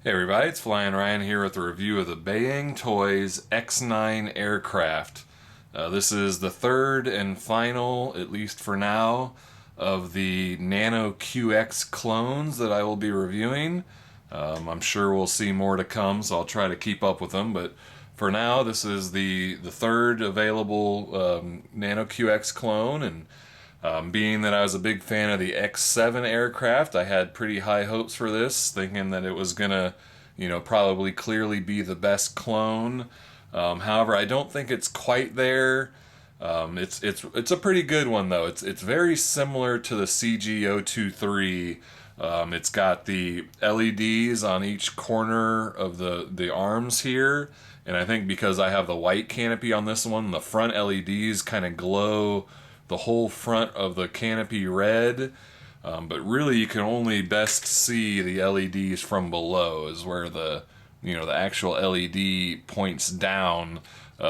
Hey everybody, it's Flyin Ryan here with a review of the Bayang Toys X9 aircraft. This is the third and final, at least for now, of the Nano QX clones that I will be reviewing. I'm sure we'll see more to come, so I'll try to keep up with them, but for now this is the third available Nano QX clone, and being that I was a big fan of the X7 aircraft, I had pretty high hopes for this, thinking that it was gonna, probably clearly be the best clone. However, I don't think it's quite there. It's a pretty good one though. It's very similar to the CG023. It's got the LEDs on each corner of the arms here, and I think because I have the white canopy on this one, the front LEDs kind of glow the whole front of the canopy red, but really you can only best see the LEDs from below, is where the actual LED points down.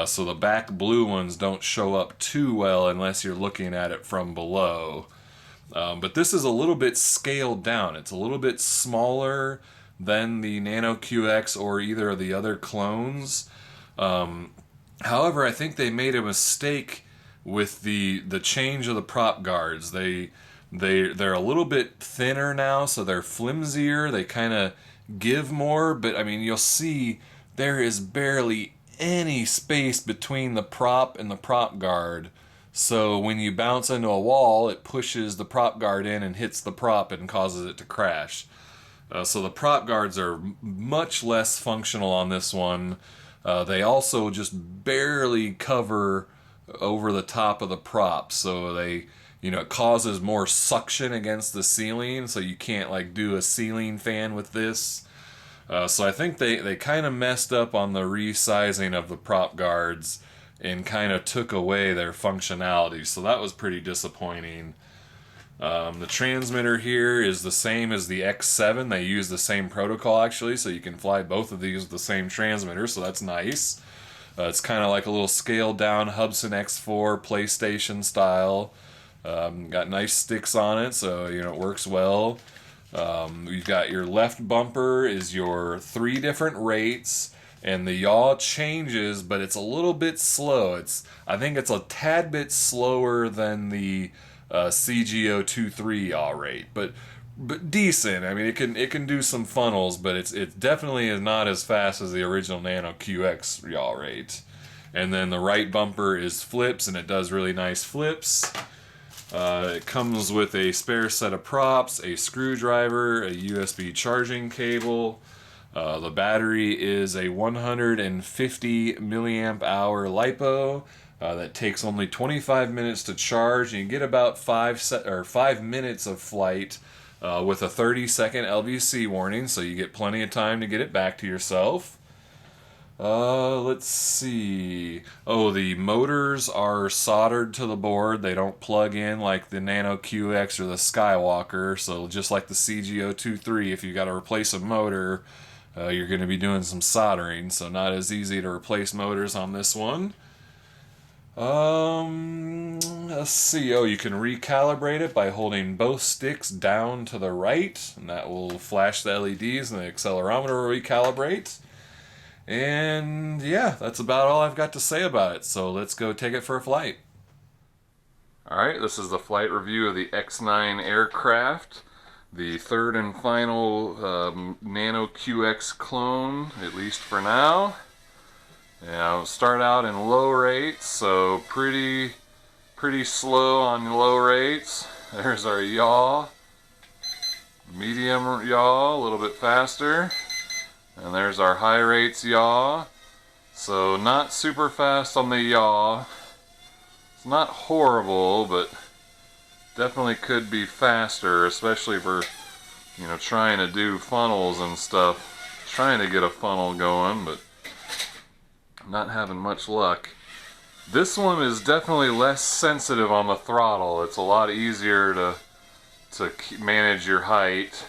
So the back blue ones don't show up too well unless you're looking at it from below. But this is a little bit scaled down. It's a little bit smaller than the Nano QX or either of the other clones. However, I think they made a mistake with the change of the prop guards. They're a little bit thinner now, so they're flimsier. They kind of give more, but I mean, you'll see there is barely any space between the prop and the prop guard. So when you bounce into a wall, it pushes the prop guard in and hits the prop and causes it to crash. So the prop guards are much less functional on this one. They also just barely cover over the top of the prop, so they, it causes more suction against the ceiling, so you can't like do a ceiling fan with this. So I think they kind of messed up on the resizing of the prop guards and kind of took away their functionality, so that was pretty disappointing. The transmitter here is the same as the X7. They use the same protocol actually, so you can fly both of these with the same transmitter, so that's nice. It's kind of like a little scaled down Hubsan X4 PlayStation style. Got nice sticks on it, so it works well. You've got your left bumper is your 3 different rates, and the yaw changes, but it's a little bit slow. I think it's a tad bit slower than the CG023 yaw rate, but decent. I mean, it can do some funnels, but it definitely is not as fast as the original Nano QX yaw rate. And then the right bumper is flips, and it does really nice flips. It comes with a spare set of props, a screwdriver, a USB charging cable. The battery is a 150 milliamp hour LiPo. That takes only 25 minutes to charge, and you get about 5 minutes of flight with a 30-second LVC warning, so you get plenty of time to get it back to yourself. Let's see. Oh, the motors are soldered to the board. They don't plug in like the Nano QX or the Skywalker, so just like the CG023, if you got to replace a motor, you're going to be doing some soldering, so not as easy to replace motors on this one. Let's see. Oh, you can recalibrate it by holding both sticks down to the right, and that will flash the LEDs and the accelerometer will recalibrate. And yeah, that's about all I've got to say about it, so let's go take it for a flight. Alright, this is the flight review of the X9 aircraft, the third and final Nano QX clone, at least for now. And I'll start out in low rates, so pretty slow on low rates. There's our yaw. Medium yaw, a little bit faster. And there's our high rates yaw. So not super fast on the yaw. It's not horrible, but definitely could be faster, especially for, trying to do funnels and stuff. Trying to get a funnel going, but not having much luck. This one is definitely less sensitive on the throttle. It's a lot easier to manage your height.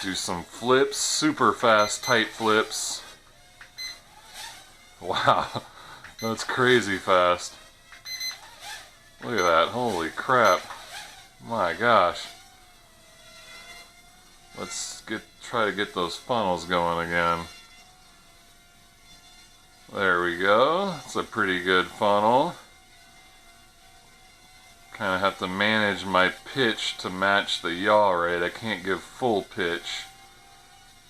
Do some flips, super fast tight flips. Wow, that's crazy fast. Look at that, holy crap. My gosh. Let's try to get those funnels going again. There we go. It's a pretty good funnel. Kind of have to manage my pitch to match the yaw rate. I can't give full pitch.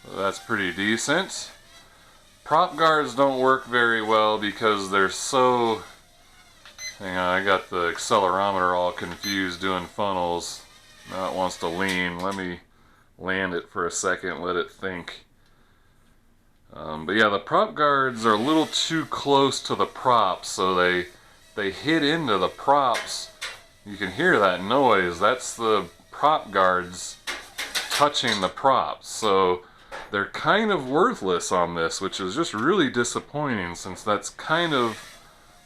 So that's pretty decent. Prop guards don't work very well because they're so... Hang on, I got the accelerometer all confused doing funnels. Now it wants to lean. Let me land it for a second, let it think. But yeah, the prop guards are a little too close to the props, so they hit into the props. You can hear that noise. That's the prop guards touching the props. So they're kind of worthless on this, which is just really disappointing since that's kind of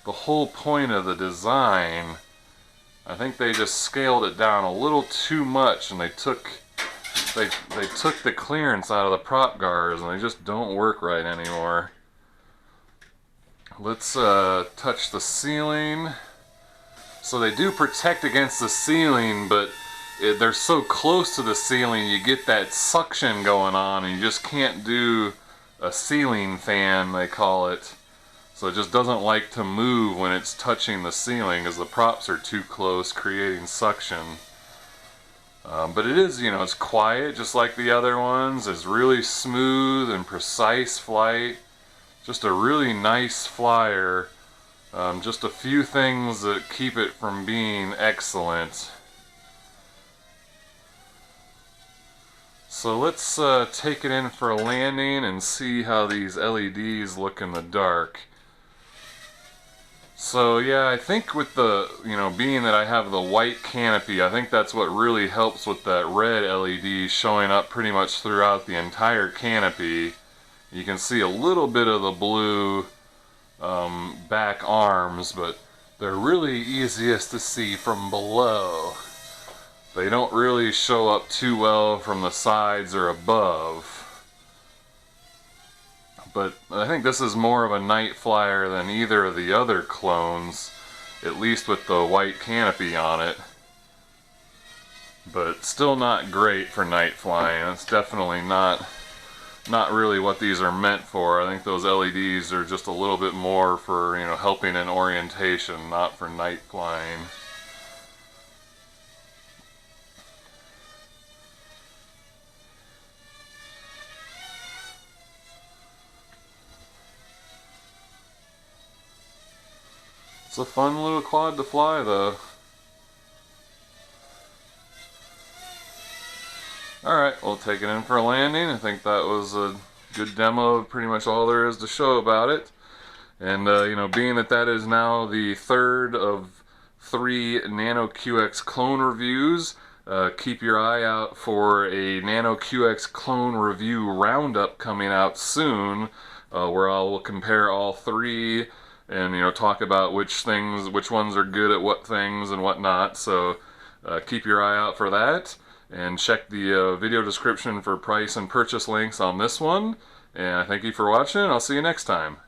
the whole point of the design. I think they just scaled it down a little too much, and they took the clearance out of the prop guards, and they just don't work right anymore. Let's touch the ceiling. So they do protect against the ceiling, but they're so close to the ceiling you get that suction going on, and you just can't do a ceiling fan, they call it. So it just doesn't like to move when it's touching the ceiling because the props are too close, creating suction. But it is, it's quiet just like the other ones. It's really smooth and precise flight. Just a really nice flyer. Just a few things that keep it from being excellent. So let's take it in for a landing and see how these LEDs look in the dark. So yeah, I think with the, being that I have the white canopy, I think that's what really helps with that red LED showing up pretty much throughout the entire canopy. You can see a little bit of the blue back arms, but they're really easiest to see from below. They don't really show up too well from the sides or above. But I think this is more of a night flyer than either of the other clones, at least with the white canopy on it. But still not great for night flying. It's definitely not really what these are meant for. I think those LEDs are just a little bit more for, helping in orientation, not for night flying. It's a fun little quad to fly though. Alright, we'll take it in for a landing. I think that was a good demo of pretty much all there is to show about it. And, being that that is now the third of 3 Nano QX clone reviews, keep your eye out for a Nano QX clone review roundup coming out soon, where I will compare all 3 and, talk about which ones are good at what things and whatnot. So keep your eye out for that. And check the video description for price and purchase links on this one. And I thank you for watching. I'll see you next time.